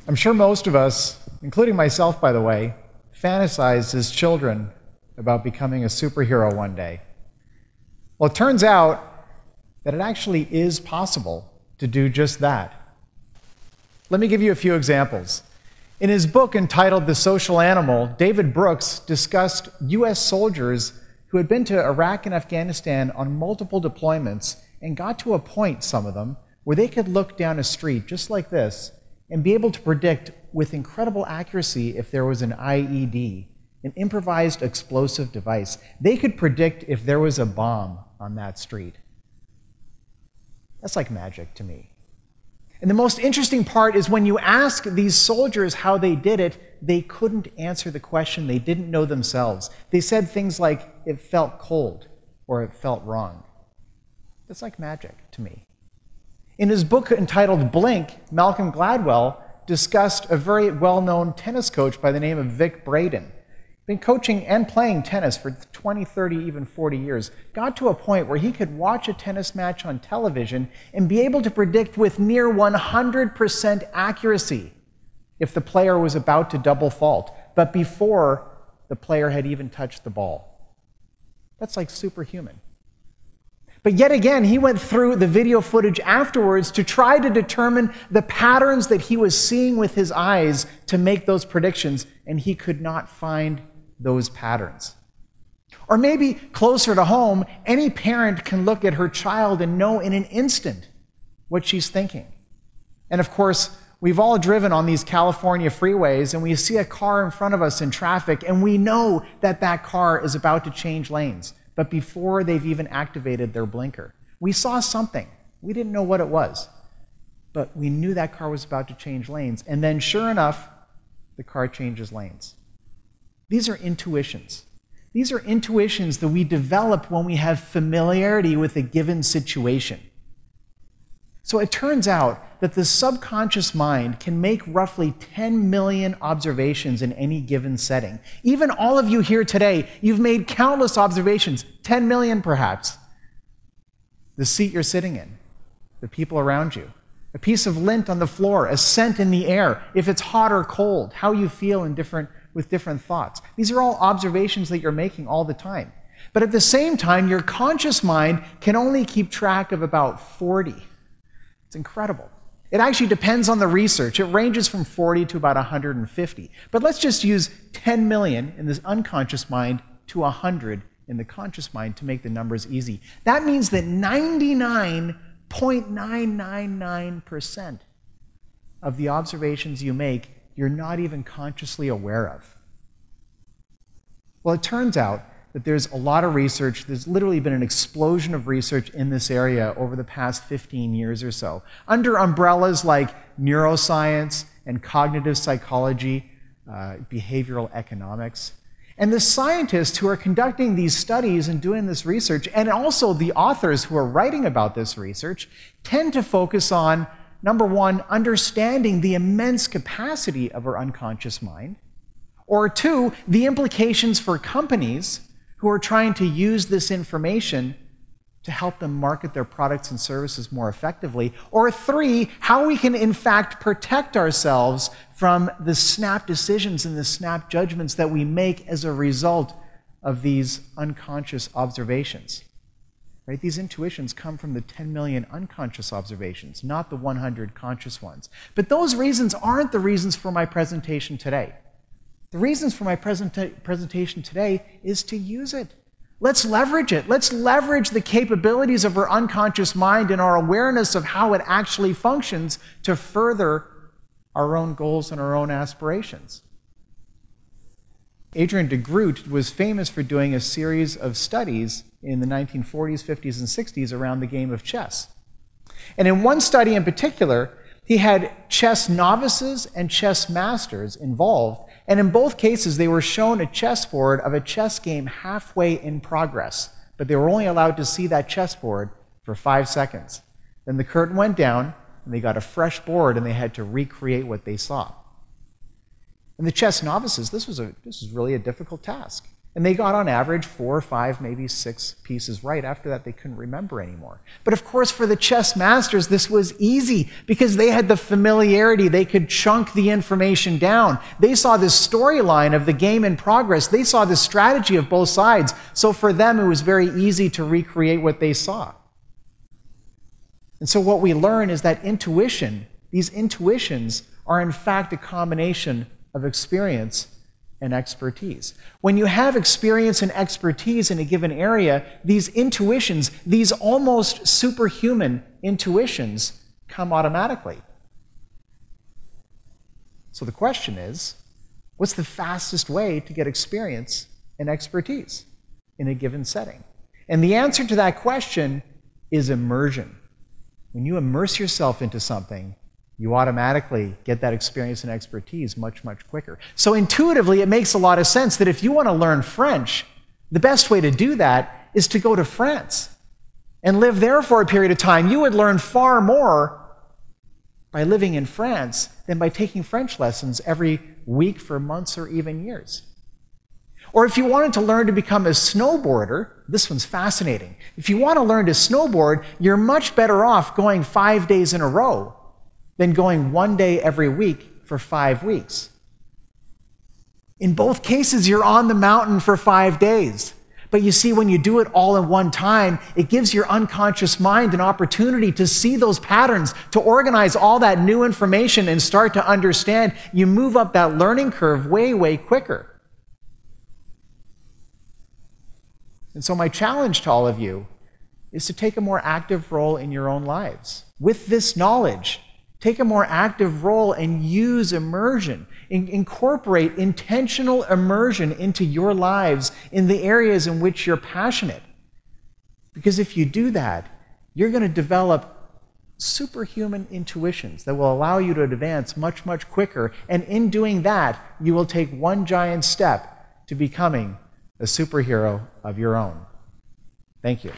I'm sure most of us, including myself, by the way, fantasized as children about becoming a superhero one day. Well, it turns out that it actually is possible to do just that. Let me give you a few examples. In his book entitled The Social Animal, David Brooks discussed U.S. soldiers who had been to Iraq and Afghanistan on multiple deployments and got to a point, some of them, where they could look down a street just like this and be able to predict with incredible accuracy if there was an IED, an improvised explosive device. They could predict if there was a bomb on that street. That's like magic to me. And the most interesting part is when you ask these soldiers how they did it, they couldn't answer the question. They didn't know themselves. They said things like, it felt cold, or it felt wrong. That's like magic to me. In his book entitled Blink, Malcolm Gladwell discussed a very well-known tennis coach by the name of Vic Braden. Been coaching and playing tennis for 20, 30, even 40 years. Got to a point where he could watch a tennis match on television and be able to predict with near 100% accuracy if the player was about to double fault, but before the player had even touched the ball. That's like superhuman. But yet again, he went through the video footage afterwards to try to determine the patterns that he was seeing with his eyes to make those predictions, and he could not find those patterns. Or maybe closer to home, any parent can look at her child and know in an instant what she's thinking. And of course, we've all driven on these California freeways and we see a car in front of us in traffic and we know that that car is about to change lanes. But before they've even activated their blinker, we saw something. We didn't know what it was, but we knew that car was about to change lanes. And then sure enough, the car changes lanes. These are intuitions. These are intuitions that we develop when we have familiarity with a given situation. So it turns out that the subconscious mind can make roughly 10 million observations in any given setting. Even all of you here today, you've made countless observations, 10 million perhaps. The seat you're sitting in, the people around you, a piece of lint on the floor, a scent in the air, if it's hot or cold, how you feel with different thoughts. These are all observations that you're making all the time. But at the same time, your conscious mind can only keep track of about 40. It's incredible. It actually depends on the research. It ranges from 40 to about 150. But let's just use 10 million in this unconscious mind to 100 in the conscious mind to make the numbers easy. That means that 99.999% of the observations you make, you're not even consciously aware of. Well, it turns out that there's a lot of research. There's literally been an explosion of research in this area over the past 15 years or so, under umbrellas like neuroscience and cognitive psychology, behavioral economics. And the scientists who are conducting these studies and doing this research, and also the authors who are writing about this research, tend to focus on, number one, understanding the immense capacity of our unconscious mind, or two, the implications for companies who are trying to use this information to help them market their products and services more effectively, or three, how we can in fact protect ourselves from the snap decisions and the snap judgments that we make as a result of these unconscious observations. Right? These intuitions come from the 10 million unconscious observations, not the 100 conscious ones. But those reasons aren't the reasons for my presentation today. The reasons for my presentation today is to use it. Let's leverage it. Let's leverage the capabilities of our unconscious mind and our awareness of how it actually functions to further our own goals and our own aspirations. Adrian de Groot was famous for doing a series of studies in the 1940s, 50s, and 60s around the game of chess. And in one study in particular, he had chess novices and chess masters involved, and in both cases, they were shown a chessboard of a chess game halfway in progress, but they were only allowed to see that chessboard for 5 seconds. Then the curtain went down, and they got a fresh board, and they had to recreate what they saw. And the chess novices, this was really a difficult task. And they got on average 4 or 5, maybe 6 pieces right. After that, they couldn't remember anymore. But of course, for the chess masters, this was easy because they had the familiarity. They could chunk the information down. They saw this storyline of the game in progress. They saw the strategy of both sides. So for them, it was very easy to recreate what they saw. And so what we learn is that intuition, these intuitions, are in fact a combination of experience and expertise. When you have experience and expertise in a given area, these intuitions, these almost superhuman intuitions, come automatically. So the question is, what's the fastest way to get experience and expertise in a given setting? And the answer to that question is immersion. When you immerse yourself into something, you automatically get that experience and expertise much, much quicker. So intuitively, it makes a lot of sense that if you want to learn French, the best way to do that is to go to France and live there for a period of time. You would learn far more by living in France than by taking French lessons every week for months or even years. Or if you wanted to learn to become a snowboarder, this one's fascinating. If you want to learn to snowboard, you're much better off going 5 days in a row than going 1 day every week for 5 weeks. In both cases, you're on the mountain for 5 days. But you see, when you do it all in one time, it gives your unconscious mind an opportunity to see those patterns, to organize all that new information and start to understand. You move up that learning curve way, way quicker. And so my challenge to all of you is to take a more active role in your own lives. With this knowledge, take a more active role and use immersion. Incorporate intentional immersion into your lives in the areas in which you're passionate. Because if you do that, you're going to develop superhuman intuitions that will allow you to advance much, much quicker. And in doing that, you will take one giant step to becoming a superhero of your own. Thank you.